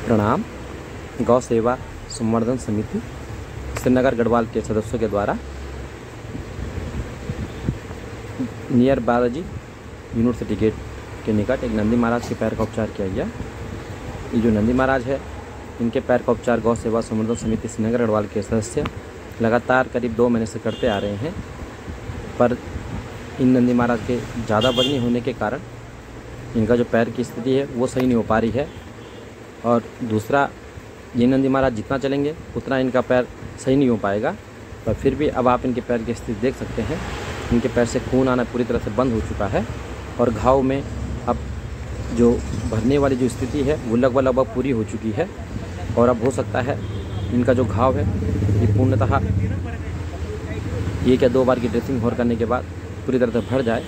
प्रणाम। गौ सेवा संवर्धन समिति श्रीनगर गढ़वाल के सदस्यों के द्वारा नियर बालाजी यूनिवर्सिटी गेट के निकट एक नंदी महाराज के पैर का उपचार किया गया। ये जो नंदी महाराज है, इनके पैर का उपचार गौ सेवा संवर्धन समिति श्रीनगर गढ़वाल के सदस्य लगातार करीब 2 महीने से करते आ रहे हैं, पर इन नंदी महाराज के ज़्यादा वजनी होने के कारण इनका जो पैर की स्थिति है वो सही नहीं हो पा रही है। और दूसरा, ये नंदी महाराज जितना चलेंगे उतना इनका पैर सही नहीं हो पाएगा। पर फिर भी अब आप इनके पैर की स्थिति देख सकते हैं, इनके पैर से खून आना पूरी तरह से बंद हो चुका है और घाव में अब जो भरने वाली जो स्थिति है वो लगभग पूरी हो चुकी है। और अब हो सकता है इनका जो घाव है ये पूर्णतः 1 या 2 बार की ड्रेसिंग और करने के बाद पूरी तरह से भर जाए,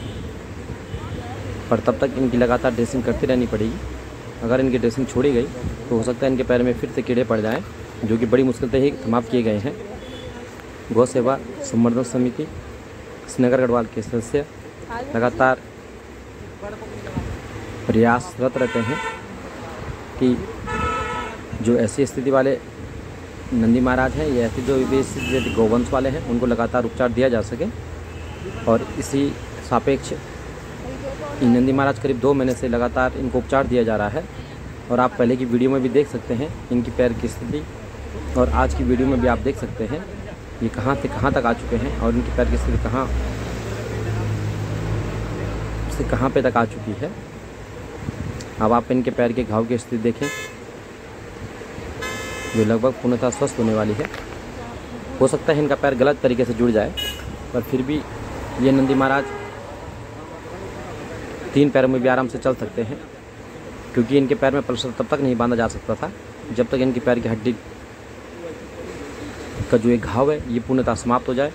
पर तब तक इनकी लगातार ड्रेसिंग करती रहनी पड़ेगी। अगर इनकी ड्रेसिंग छोड़ी गई तो हो सकता है इनके पैर में फिर से कीड़े पड़ जाएं, जो कि बड़ी मुश्किल से ही समाप्त किए गए हैं। गौ सेवा संवर्धन समिति श्रीनगर गढ़वाल के सदस्य लगातार प्रयासरत रहते हैं कि जो ऐसी स्थिति वाले नंदी महाराज हैं या ऐसे जो भी गौवंश वाले हैं उनको लगातार उपचार दिया जा सके। और इसी सापेक्ष नंदी महाराज करीब 2 महीने से लगातार इनको उपचार दिया जा रहा है। और आप पहले की वीडियो में भी देख सकते हैं इनकी पैर की स्थिति, और आज की वीडियो में भी आप देख सकते हैं ये कहाँ से कहाँ तक आ चुके हैं और इनकी पैर की स्थिति कहाँ से कहाँ पे तक आ चुकी है। अब आप इनके पैर के घाव की स्थिति देखें, जो लगभग पूर्णतः स्वस्थ होने वाली है। हो सकता है इनका पैर गलत तरीके से जुड़ जाए, पर फिर भी ये नंदी महाराज 3 पैरों में भी आराम से चल सकते हैं, क्योंकि इनके पैर में प्लास्टर तब तक नहीं बांधा जा सकता था जब तक इनकी पैर की हड्डी का जो एक घाव है ये पूर्णतः समाप्त हो जाए।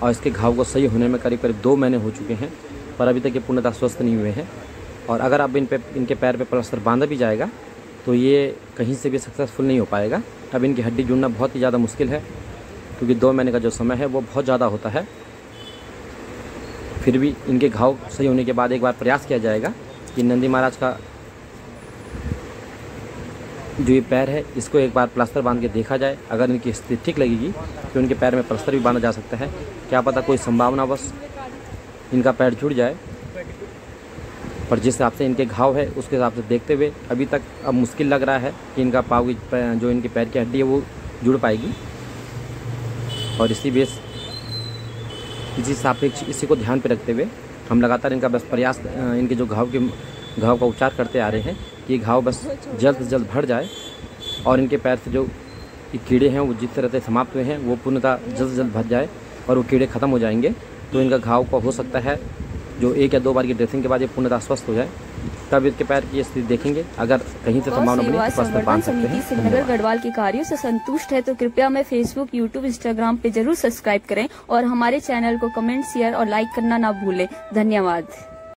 और इसके घाव को सही होने में करीब 2 महीने हो चुके हैं, पर अभी तक ये पूर्णतः स्वस्थ नहीं हुए हैं। और अगर अब इनके पैर पे प्लास्टर बांधा भी जाएगा तो ये कहीं से भी सक्सेसफुल नहीं हो पाएगा। अब इनकी हड्डी जुड़ना बहुत ही ज़्यादा मुश्किल है, क्योंकि 2 महीने का जो समय है वो बहुत ज़्यादा होता है। फिर भी इनके घाव सही होने के बाद एक बार प्रयास किया जाएगा कि नंदी महाराज का जो ये पैर है इसको एक बार प्लास्टर बांध के देखा जाए। अगर इनकी स्थिति ठीक लगेगी तो इनके पैर में प्लास्टर भी बांधा जा सकता है। क्या पता कोई संभावनावश इनका पैर जुड़ जाए, पर जिस हिसाब से इनके घाव है उसके हिसाब से देखते हुए अभी तक अब मुश्किल लग रहा है कि इनका पाँव की जो इनके पैर की हड्डी है वो जुड़ पाएगी। और इसी सापेक्ष इसी को ध्यान पे रखते हुए हम लगातार इनका बस प्रयास इनके जो घाव का उपचार करते आ रहे हैं कि घाव बस जल्द से जल्द भर जाए और इनके पैर से जो कीड़े हैं वो जिस तरह से समाप्त हुए हैं वो पूर्णतः जल्द से जल्द भर जाए और वो कीड़े ख़त्म हो जाएंगे। तो इनका घाव को हो सकता है जो 1 या 2 बार की ड्रेसिंग के बाद ये पूर्णतः स्वस्थ हो जाए, तब इनके पैर की स्थिति देखेंगे। अगर कहीं से संभावना बनी तो प्लास्टर बांध सकते हैं। श्रीनगर गढ़वाल के कार्यों से संतुष्ट है तो कृपया हमें फेसबुक, यूट्यूब, इंस्टाग्राम पे जरूर सब्सक्राइब करें और हमारे चैनल को कमेंट, शेयर और लाइक करना ना भूलें। धन्यवाद।